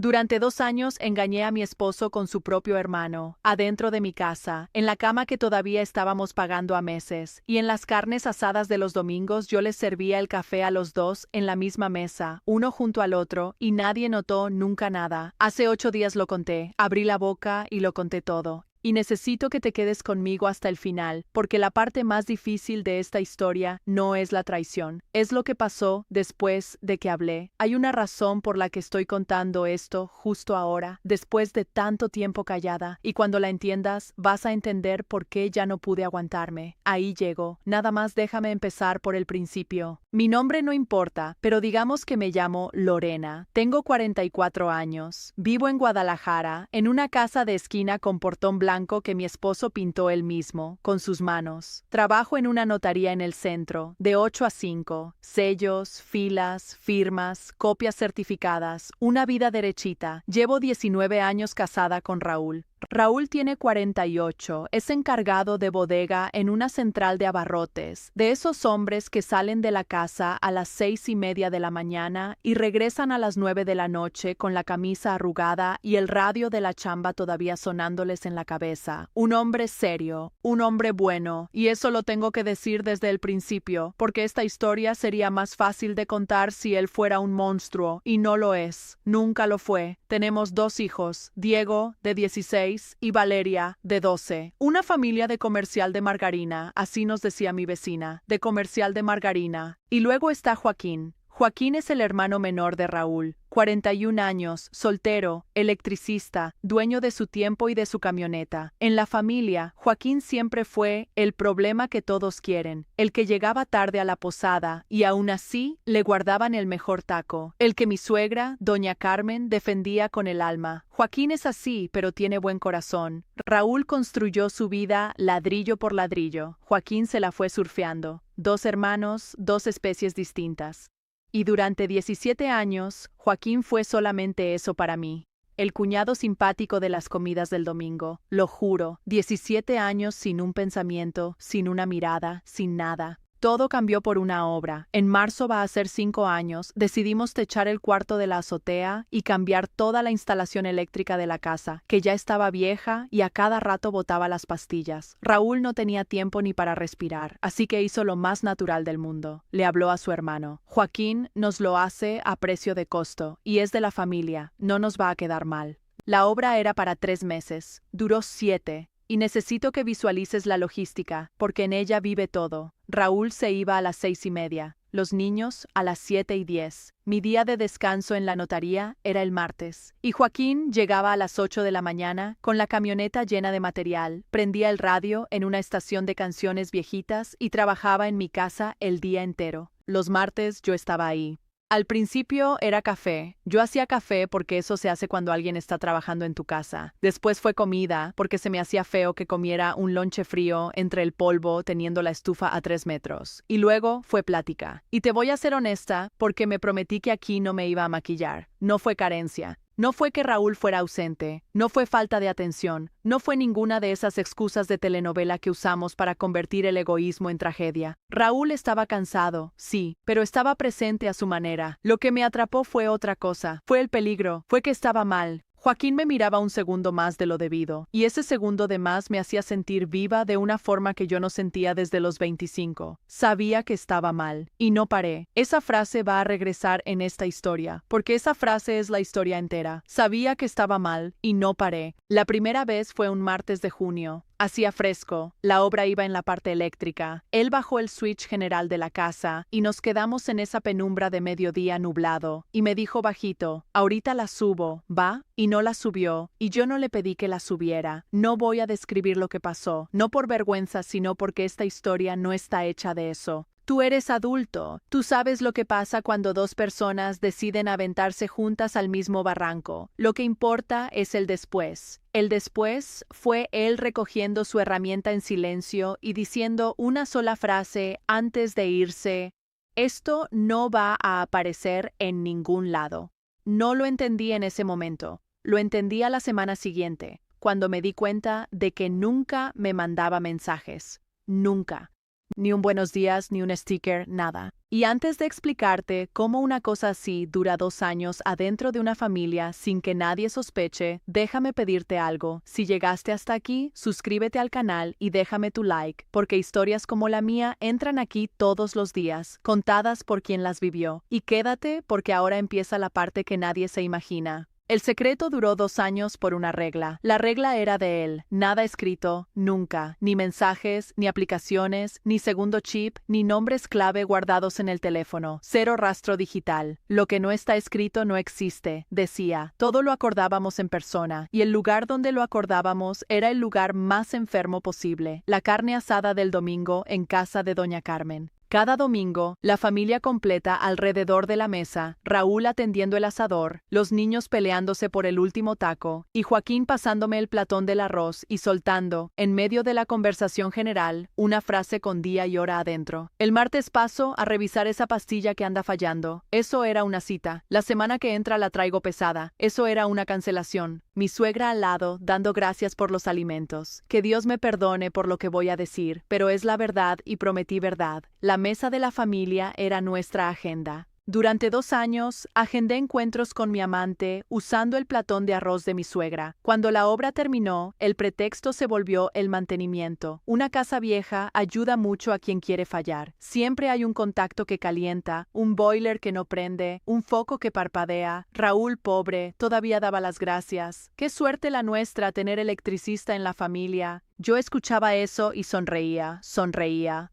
Durante 2 años engañé a mi esposo con su propio hermano, adentro de mi casa, en la cama que todavía estábamos pagando a meses, y en las carnes asadas de los domingos yo les servía el café a los dos en la misma mesa, uno junto al otro, y nadie notó nunca nada. Hace 8 días lo conté, abrí la boca y lo conté todo. Y necesito que te quedes conmigo hasta el final, porque la parte más difícil de esta historia no es la traición, es lo que pasó después de que hablé. Hay una razón por la que estoy contando esto justo ahora, después de tanto tiempo callada, y cuando la entiendas vas a entender por qué ya no pude aguantarme. Ahí llego, nada más déjame empezar por el principio. Mi nombre no importa, pero digamos que me llamo Lorena. Tengo 44 años, vivo en Guadalajara, en una casa de esquina con portón blanco que mi esposo pintó él mismo, con sus manos. Trabajo en una notaría en el centro, de 8 a 5. Sellos, filas, firmas, copias certificadas, una vida derechita. Llevo 19 años casada con Raúl. Raúl tiene 48, es encargado de bodega en una central de abarrotes, de esos hombres que salen de la casa a las 6:30 de la mañana y regresan a las 9 de la noche con la camisa arrugada y el radio de la chamba todavía sonándoles en la cabeza. Un hombre serio, un hombre bueno, y eso lo tengo que decir desde el principio, porque esta historia sería más fácil de contar si él fuera un monstruo, y no lo es, nunca lo fue. Tenemos 2 hijos, Diego, de 16, y Valeria, de 12. Una familia de comercial de margarina, así nos decía mi vecina, de comercial de margarina. Y luego está Joaquín. Joaquín es el hermano menor de Raúl, 41 años, soltero, electricista, dueño de su tiempo y de su camioneta. En la familia, Joaquín siempre fue el problema que todos quieren, el que llegaba tarde a la posada y aún así le guardaban el mejor taco, el que mi suegra, doña Carmen, defendía con el alma. Joaquín es así, pero tiene buen corazón. Raúl construyó su vida ladrillo por ladrillo. Joaquín se la fue surfeando. 2 hermanos, 2 especies distintas. Y durante 17 años, Joaquín fue solamente eso para mí. El cuñado simpático de las comidas del domingo. Lo juro, 17 años sin un pensamiento, sin una mirada, sin nada. Todo cambió por una obra. En marzo va a ser 5 años, decidimos techar el cuarto de la azotea y cambiar toda la instalación eléctrica de la casa, que ya estaba vieja y a cada rato botaba las pastillas. Raúl no tenía tiempo ni para respirar, así que hizo lo más natural del mundo. Le habló a su hermano. Joaquín nos lo hace a precio de costo, y es de la familia, no nos va a quedar mal. La obra era para 3 meses, duró 7. Y necesito que visualices la logística, porque en ella vive todo. Raúl se iba a las 6:30, los niños a las 7:10. Mi día de descanso en la notaría era el martes. Y Joaquín llegaba a las 8 de la mañana con la camioneta llena de material, prendía el radio en una estación de canciones viejitas y trabajaba en mi casa el día entero. Los martes yo estaba ahí. Al principio era café. Yo hacía café porque eso se hace cuando alguien está trabajando en tu casa. Después fue comida porque se me hacía feo que comiera un lonche frío entre el polvo teniendo la estufa a 3 metros. Y luego fue plática. Y te voy a ser honesta porque me prometí que aquí no me iba a maquillar. No fue carencia. No fue que Raúl fuera ausente, no fue falta de atención, no fue ninguna de esas excusas de telenovela que usamos para convertir el egoísmo en tragedia. Raúl estaba cansado, sí, pero estaba presente a su manera. Lo que me atrapó fue otra cosa, fue el peligro, fue que estaba mal. Joaquín me miraba un segundo más de lo debido, y ese segundo de más me hacía sentir viva de una forma que yo no sentía desde los 25. Sabía que estaba mal, y no paré. Esa frase va a regresar en esta historia, porque esa frase es la historia entera. Sabía que estaba mal, y no paré. La primera vez fue un martes de junio. Hacía fresco, la obra iba en la parte eléctrica. Él bajó el switch general de la casa y nos quedamos en esa penumbra de mediodía nublado. Y me dijo bajito, ahorita la subo, ¿va? Y no la subió, y yo no le pedí que la subiera. No voy a describir lo que pasó, no por vergüenza, sino porque esta historia no está hecha de eso. Tú eres adulto, tú sabes lo que pasa cuando 2 personas deciden aventarse juntas al mismo barranco. Lo que importa es el después. El después fue él recogiendo su herramienta en silencio y diciendo una sola frase antes de irse: esto no va a aparecer en ningún lado. No lo entendí en ese momento, lo entendí a la semana siguiente, cuando me di cuenta de que nunca me mandaba mensajes. Nunca. Ni un buenos días, ni un sticker, nada. Y antes de explicarte cómo una cosa así dura 2 años adentro de una familia sin que nadie sospeche, déjame pedirte algo. Si llegaste hasta aquí, suscríbete al canal y déjame tu like, porque historias como la mía entran aquí todos los días, contadas por quien las vivió. Y quédate porque ahora empieza la parte que nadie se imagina. El secreto duró 2 años por una regla. La regla era de él. Nada escrito, nunca. Ni mensajes, ni aplicaciones, ni segundo chip, ni nombres clave guardados en el teléfono. Cero rastro digital. Lo que no está escrito no existe, decía. Todo lo acordábamos en persona, y el lugar donde lo acordábamos era el lugar más enfermo posible. La carne asada del domingo en casa de doña Carmen. Cada domingo, la familia completa alrededor de la mesa, Raúl atendiendo el asador, los niños peleándose por el último taco, y Joaquín pasándome el platón del arroz y soltando, en medio de la conversación general, una frase con día y hora adentro. El martes paso a revisar esa pastilla que anda fallando. Eso era una cita. La semana que entra la traigo pesada. Eso era una cancelación. Mi suegra al lado, dando gracias por los alimentos. Que Dios me perdone por lo que voy a decir, pero es la verdad y prometí verdad. La mesa de la familia era nuestra agenda. Durante 2 años, agendé encuentros con mi amante usando el platón de arroz de mi suegra. Cuando la obra terminó, el pretexto se volvió el mantenimiento. Una casa vieja ayuda mucho a quien quiere fallar. Siempre hay un contacto que calienta, un boiler que no prende, un foco que parpadea. Raúl, pobre, todavía daba las gracias. Qué suerte la nuestra tener electricista en la familia. Yo escuchaba eso y sonreía.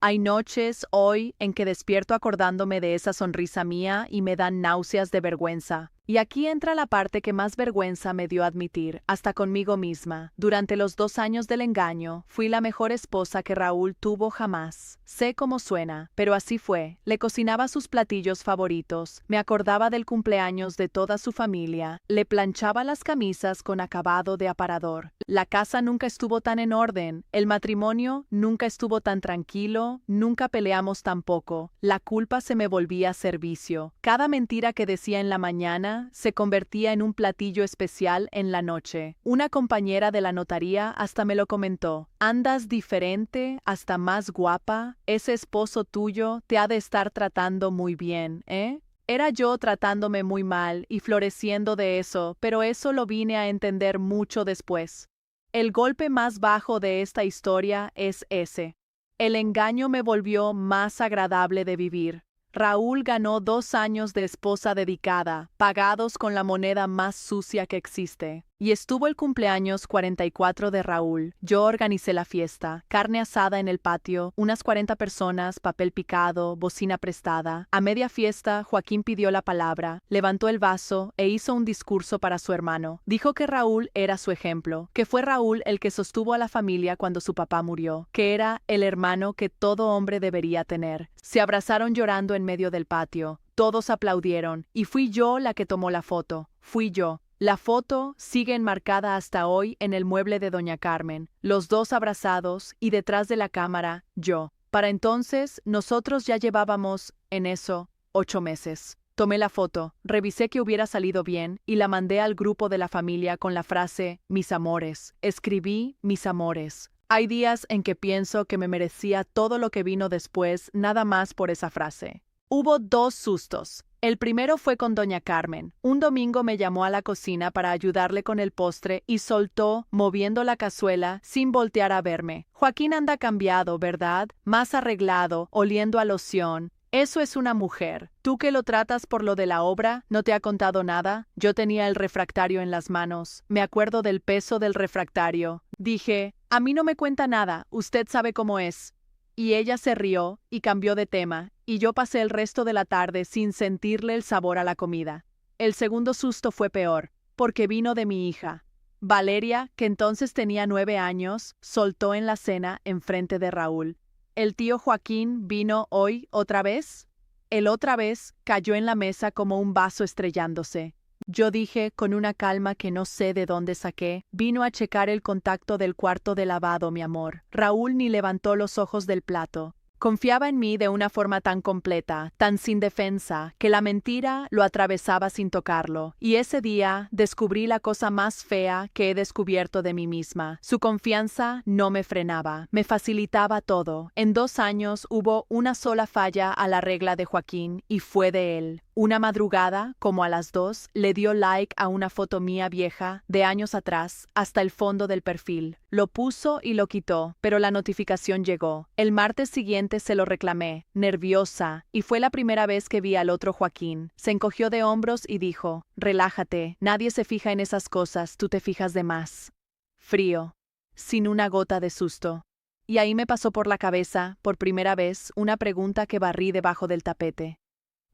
Hay noches, hoy, en que despierto acordándome de esa sonrisa mía y me dan náuseas de vergüenza. Y aquí entra la parte que más vergüenza me dio admitir, hasta conmigo misma. Durante los 2 años del engaño, fui la mejor esposa que Raúl tuvo jamás. Sé cómo suena, pero así fue. Le cocinaba sus platillos favoritos, me acordaba del cumpleaños de toda su familia, le planchaba las camisas con acabado de aparador. La casa nunca estuvo tan en orden, el matrimonio nunca estuvo tan tranquilo, nunca peleamos tan poco. La culpa se me volvía servicio. Cada mentira que decía en la mañana se convertía en un platillo especial en la noche. Una compañera de la notaría hasta me lo comentó. Andas diferente, hasta más guapa. Ese esposo tuyo te ha de estar tratando muy bien, ¿eh? Era yo tratándome muy mal y floreciendo de eso, pero eso lo vine a entender mucho después. El golpe más bajo de esta historia es ese. El engaño me volvió más agradable de vivir. Raúl ganó 2 años de esposa dedicada, pagados con la moneda más sucia que existe. Y estuvo el cumpleaños 44 de Raúl. Yo organicé la fiesta, carne asada en el patio, unas 40 personas, papel picado, bocina prestada. A media fiesta, Joaquín pidió la palabra, levantó el vaso e hizo un discurso para su hermano. Dijo que Raúl era su ejemplo, que fue Raúl el que sostuvo a la familia cuando su papá murió, que era el hermano que todo hombre debería tener. Se abrazaron llorando en medio del patio. Todos aplaudieron, y fui yo la que tomó la foto. Fui yo. La foto sigue enmarcada hasta hoy en el mueble de doña Carmen, los dos abrazados y detrás de la cámara, yo. Para entonces, nosotros ya llevábamos, en eso, 8 meses. Tomé la foto, revisé que hubiera salido bien y la mandé al grupo de la familia con la frase, mis amores. Escribí, mis amores. Hay días en que pienso que me merecía todo lo que vino después nada más por esa frase. Hubo 2 sustos. El primero fue con doña Carmen. Un domingo me llamó a la cocina para ayudarle con el postre y soltó, moviendo la cazuela, sin voltear a verme. Joaquín anda cambiado, ¿verdad? Más arreglado, oliendo a loción. Eso es una mujer. Tú que lo tratas por lo de la obra, ¿no te ha contado nada? Yo tenía el refractario en las manos. Me acuerdo del peso del refractario. Dije, a mí no me cuenta nada, usted sabe cómo es. Y ella se rió y cambió de tema, y yo pasé el resto de la tarde sin sentirle el sabor a la comida. El segundo susto fue peor, porque vino de mi hija. Valeria, que entonces tenía 9 años, soltó en la cena enfrente de Raúl. ¿El tío Joaquín vino hoy otra vez? El otra vez cayó en la mesa como un vaso estrellándose. Yo dije con una calma que no sé de dónde saqué, vino a checar el contacto del cuarto de lavado, mi amor. Raúl ni levantó los ojos del plato. Confiaba en mí de una forma tan completa, tan sin defensa, que la mentira lo atravesaba sin tocarlo, y ese día descubrí la cosa más fea que he descubierto de mí misma. Su confianza no me frenaba, me facilitaba todo. En 2 años hubo una sola falla a la regla de Joaquín, y fue de él. Una madrugada, como a las 2, le dio like a una foto mía vieja, de años atrás, hasta el fondo del perfil. Lo puso y lo quitó, pero la notificación llegó. El martes siguiente se lo reclamé, nerviosa, y fue la primera vez que vi al otro Joaquín. Se encogió de hombros y dijo: relájate, nadie se fija en esas cosas, tú te fijas de más. Frío, sin una gota de susto. Y ahí me pasó por la cabeza, por primera vez, una pregunta que barrí debajo del tapete.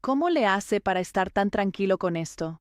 ¿Cómo le hace para estar tan tranquilo con esto?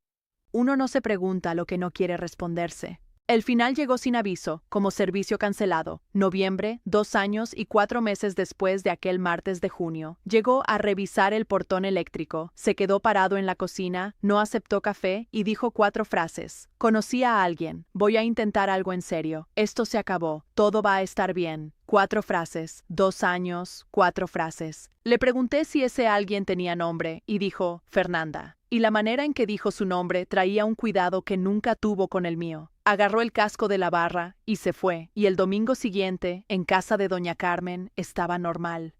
Uno no se pregunta lo que no quiere responderse. El final llegó sin aviso, como servicio cancelado. Noviembre, 2 años y 4 meses después de aquel martes de junio. Llegó a revisar el portón eléctrico, se quedó parado en la cocina, no aceptó café y dijo 4 frases. Conocí a alguien, voy a intentar algo en serio, esto se acabó, todo va a estar bien. 4 frases, 2 años, 4 frases. Le pregunté si ese alguien tenía nombre y dijo Fernanda. Y la manera en que dijo su nombre traía un cuidado que nunca tuvo con el mío. Agarró el casco de la barra y se fue, y el domingo siguiente, en casa de doña Carmen, estaba normal,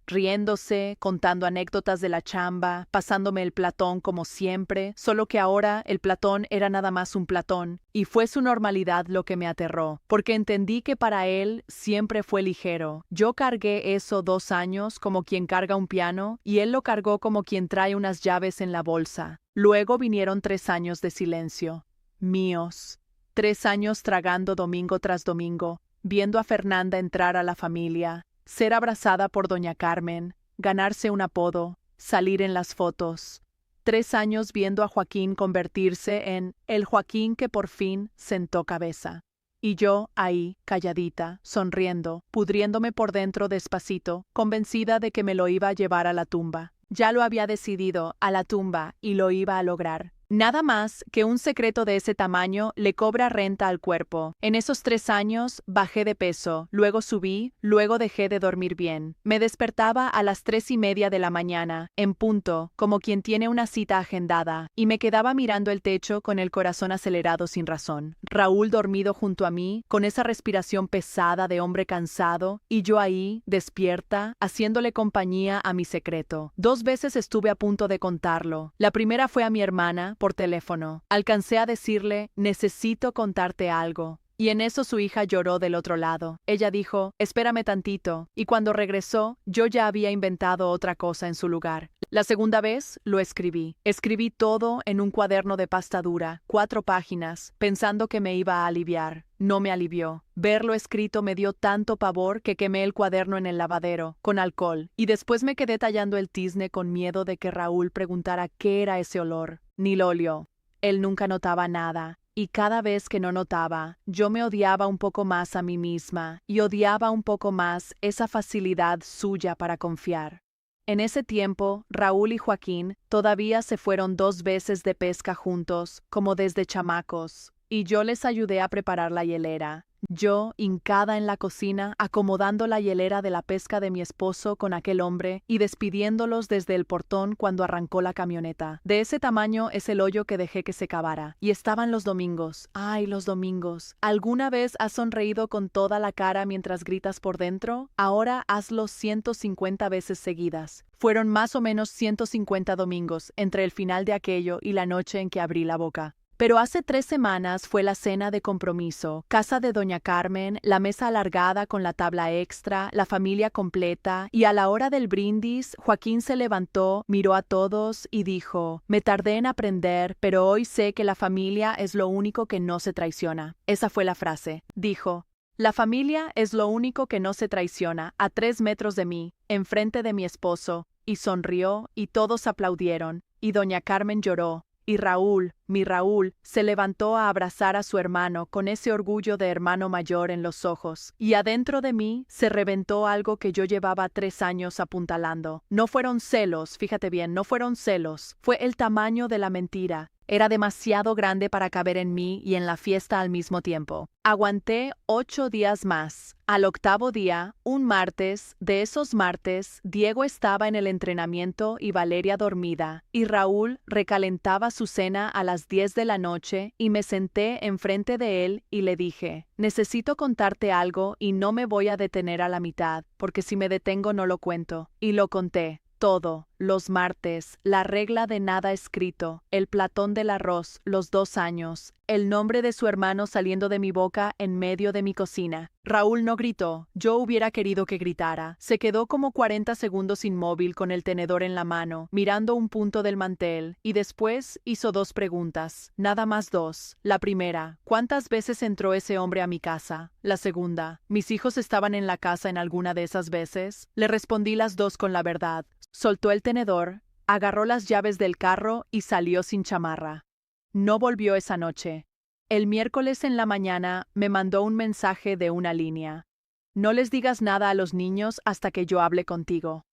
riéndose, contando anécdotas de la chamba, pasándome el platón como siempre, solo que ahora el platón era nada más un platón, y fue su normalidad lo que me aterró, porque entendí que para él siempre fue ligero. Yo cargué eso 2 años como quien carga un piano, y él lo cargó como quien trae unas llaves en la bolsa. Luego vinieron 3 años de silencio. Míos. 3 años tragando domingo tras domingo, viendo a Fernanda entrar a la familia, ser abrazada por doña Carmen, ganarse un apodo, salir en las fotos. 3 años viendo a Joaquín convertirse en el Joaquín que por fin sentó cabeza. Y yo ahí, calladita, sonriendo, pudriéndome por dentro despacito, convencida de que me lo iba a llevar a la tumba. Ya lo había decidido, a la tumba, y lo iba a lograr. Nada más que un secreto de ese tamaño le cobra renta al cuerpo. En esos 3 años bajé de peso, luego subí, luego dejé de dormir bien. Me despertaba a las 3:30 de la mañana, en punto, como quien tiene una cita agendada, y me quedaba mirando el techo con el corazón acelerado sin razón. Raúl dormido junto a mí, con esa respiración pesada de hombre cansado, y yo ahí, despierta, haciéndole compañía a mi secreto. 2 veces estuve a punto de contarlo. La primera fue a mi hermana, por teléfono. Alcancé a decirle: necesito contarte algo. Y en eso su hija lloró del otro lado. Ella dijo: espérame tantito. Y cuando regresó, yo ya había inventado otra cosa en su lugar. La segunda vez, lo escribí. Escribí todo en un cuaderno de pasta dura, 4 páginas, pensando que me iba a aliviar. No me alivió. Verlo escrito me dio tanto pavor que quemé el cuaderno en el lavadero, con alcohol, y después me quedé tallando el tizne con miedo de que Raúl preguntara qué era ese olor. Ni lo olió. Él nunca notaba nada. Y cada vez que no notaba, yo me odiaba un poco más a mí misma y odiaba un poco más esa facilidad suya para confiar. En ese tiempo, Raúl y Joaquín todavía se fueron 2 veces de pesca juntos, como desde chamacos, y yo les ayudé a preparar la hielera. Yo, hincada en la cocina, acomodando la hielera de la pesca de mi esposo con aquel hombre y despidiéndolos desde el portón cuando arrancó la camioneta. De ese tamaño es el hoyo que dejé que se cavara. Y estaban los domingos. ¡Ay, los domingos! ¿Alguna vez has sonreído con toda la cara mientras gritas por dentro? Ahora hazlo 150 veces seguidas. Fueron más o menos 150 domingos entre el final de aquello y la noche en que abrí la boca. Pero hace 3 semanas fue la cena de compromiso, casa de doña Carmen, la mesa alargada con la tabla extra, la familia completa, y a la hora del brindis, Joaquín se levantó, miró a todos y dijo: me tardé en aprender, pero hoy sé que la familia es lo único que no se traiciona. Esa fue la frase. Dijo: la familia es lo único que no se traiciona, a 3 metros de mí, enfrente de mi esposo, y sonrió, y todos aplaudieron, y doña Carmen lloró. Y Raúl, mi Raúl, se levantó a abrazar a su hermano con ese orgullo de hermano mayor en los ojos, y adentro de mí se reventó algo que yo llevaba 3 años apuntalando. No fueron celos, fíjate bien, no fueron celos, fue el tamaño de la mentira. Era demasiado grande para caber en mí y en la fiesta al mismo tiempo. Aguanté 8 días más. Al octavo día, un martes, de esos martes, Diego estaba en el entrenamiento y Valeria dormida, y Raúl recalentaba su cena a las 10 de la noche y me senté enfrente de él y le dije, necesito contarte algo y no me voy a detener a la mitad, porque si me detengo no lo cuento. Y lo conté. Todo, los martes, la regla de nada escrito, el platón del arroz, los 2 años, el nombre de su hermano saliendo de mi boca en medio de mi cocina. Raúl no gritó, yo hubiera querido que gritara. Se quedó como 40 segundos inmóvil con el tenedor en la mano, mirando un punto del mantel, y después hizo 2 preguntas, nada más 2. La primera, ¿cuántas veces entró ese hombre a mi casa? La segunda, ¿mis hijos estaban en la casa en alguna de esas veces? Le respondí las 2 con la verdad. Soltó el tenedor, agarró las llaves del carro y salió sin chamarra. No volvió esa noche. El miércoles en la mañana me mandó un mensaje de una línea. No les digas nada a los niños hasta que yo hable contigo.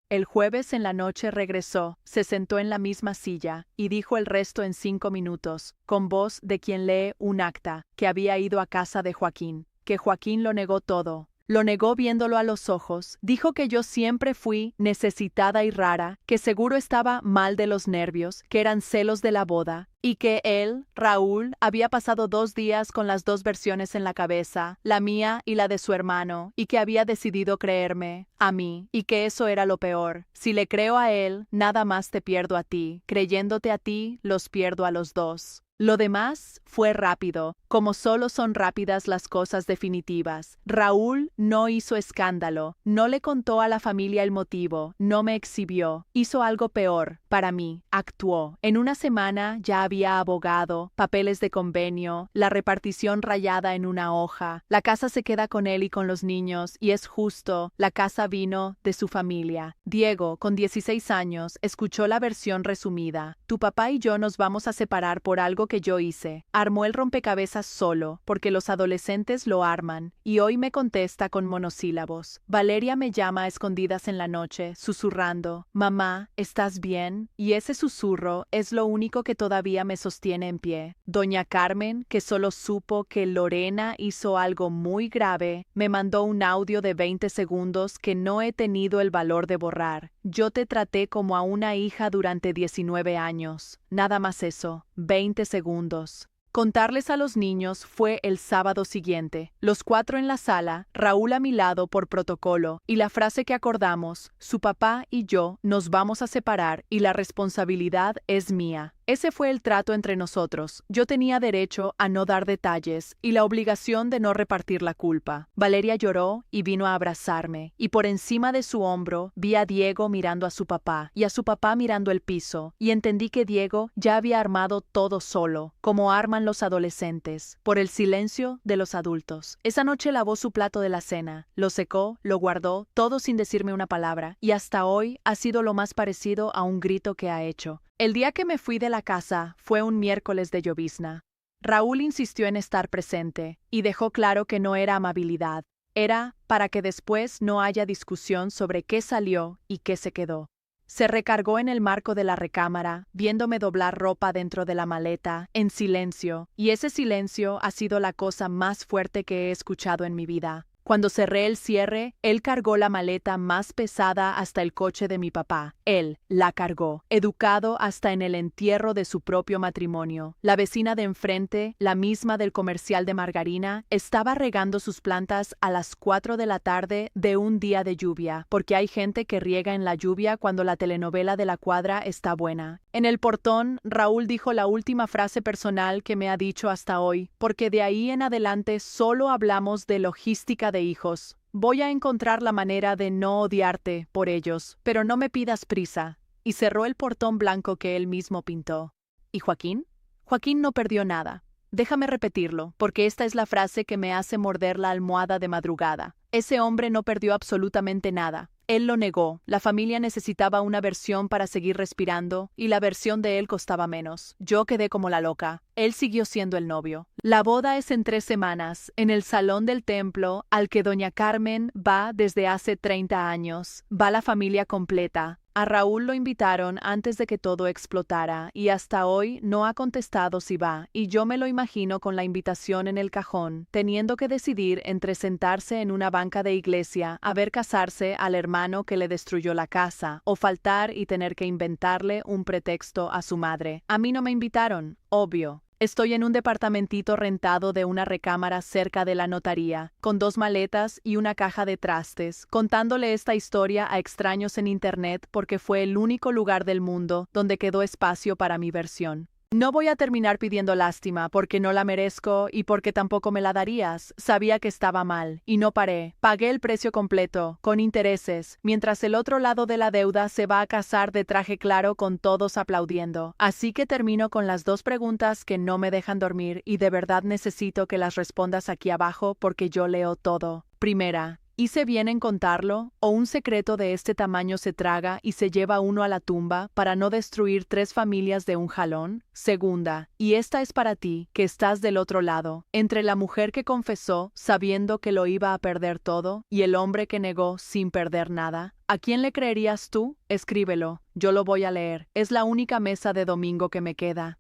El jueves en la noche regresó, se sentó en la misma silla y dijo el resto en 5 minutos, con voz de quien lee un acta, que había ido a casa de Joaquín, que Joaquín lo negó todo. Lo negó viéndolo a los ojos, dijo que yo siempre fui necesitada y rara, que seguro estaba mal de los nervios, que eran celos de la boda, y que él, Raúl, había pasado 2 días con las 2 versiones en la cabeza, la mía y la de su hermano, y que había decidido creerme, a mí, y que eso era lo peor. Si le creo a él, nada más te pierdo a ti, creyéndote a ti, los pierdo a los 2. Lo demás fue rápido, como solo son rápidas las cosas definitivas. Raúl no hizo escándalo, no le contó a la familia el motivo, no me exhibió. Hizo algo peor, para mí, actuó. En una semana ya había abogado, papeles de convenio, la repartición rayada en una hoja. La casa se queda con él y con los niños, y es justo, la casa vino de su familia. Diego, con 16 años, escuchó la versión resumida. Tu papá y yo nos vamos a separar por algo que yo hice. Armó el rompecabezas solo, porque los adolescentes lo arman, y hoy me contesta con monosílabos. Valeria me llama a escondidas en la noche, susurrando, «Mamá, ¿estás bien?» Y ese susurro es lo único que todavía me sostiene en pie. Doña Carmen, que solo supo que Lorena hizo algo muy grave, me mandó un audio de 20 segundos que no he tenido el valor de borrar. Yo te traté como a una hija durante 19 años. Nada más eso, 20 segundos. Contarles a los niños fue el sábado siguiente, los 4 en la sala, Raúl a mi lado por protocolo, y la frase que acordamos, su papá y yo nos vamos a separar y la responsabilidad es mía. Ese fue el trato entre nosotros. Yo tenía derecho a no dar detalles y la obligación de no repartir la culpa. Valeria lloró y vino a abrazarme, y por encima de su hombro vi a Diego mirando a su papá y a su papá mirando el piso, y entendí que Diego ya había armado todo solo, como arman los adolescentes, por el silencio de los adultos. Esa noche lavó su plato de la cena, lo secó, lo guardó, todo sin decirme una palabra, y hasta hoy ha sido lo más parecido a un grito que ha hecho. El día que me fui de la casa fue un miércoles de llovizna. Raúl insistió en estar presente y dejó claro que no era amabilidad, era para que después no haya discusión sobre qué salió y qué se quedó. Se recargó en el marco de la recámara, viéndome doblar ropa dentro de la maleta, en silencio, y ese silencio ha sido la cosa más fuerte que he escuchado en mi vida. Cuando cerré el cierre, él cargó la maleta más pesada hasta el coche de mi papá. Él la cargó, educado hasta en el entierro de su propio matrimonio. La vecina de enfrente, la misma del comercial de margarina, estaba regando sus plantas a las 4 de la tarde de un día de lluvia, porque hay gente que riega en la lluvia cuando la telenovela de la cuadra está buena. En el portón, Raúl dijo la última frase personal que me ha dicho hasta hoy, porque de ahí en adelante solo hablamos de logística de hijos. Voy a encontrar la manera de no odiarte por ellos, pero no me pidas prisa. Y cerró el portón blanco que él mismo pintó. ¿Y Joaquín? Joaquín no perdió nada. Déjame repetirlo, porque esta es la frase que me hace morder la almohada de madrugada. Ese hombre no perdió absolutamente nada. Él lo negó. La familia necesitaba una versión para seguir respirando, y la versión de él costaba menos. Yo quedé como la loca. Él siguió siendo el novio. La boda es en 3 semanas, en el salón del templo, al que doña Carmen va desde hace 30 años. Va la familia completa. A Raúl lo invitaron antes de que todo explotara y hasta hoy no ha contestado si va, y yo me lo imagino con la invitación en el cajón, teniendo que decidir entre sentarse en una banca de iglesia a ver casarse al hermano que le destruyó la casa, o faltar y tener que inventarle un pretexto a su madre. A mí no me invitaron, obvio. Estoy en un departamentito rentado de una recámara cerca de la notaría, con 2 maletas y una caja de trastes, contándole esta historia a extraños en internet porque fue el único lugar del mundo donde quedó espacio para mi versión. No voy a terminar pidiendo lástima porque no la merezco y porque tampoco me la darías. Sabía que estaba mal y no paré. Pagué el precio completo, con intereses, mientras el otro lado de la deuda se va a casar de traje claro con todos aplaudiendo. Así que termino con las 2 preguntas que no me dejan dormir y de verdad necesito que las respondas aquí abajo porque yo leo todo. Primera. ¿Hice bien en contarlo? ¿O un secreto de este tamaño se traga y se lleva uno a la tumba para no destruir 3 familias de un jalón? Segunda, y esta es para ti, que estás del otro lado, entre la mujer que confesó sabiendo que lo iba a perder todo y el hombre que negó sin perder nada. ¿A quién le creerías tú? Escríbelo, yo lo voy a leer. Es la única mesa de domingo que me queda.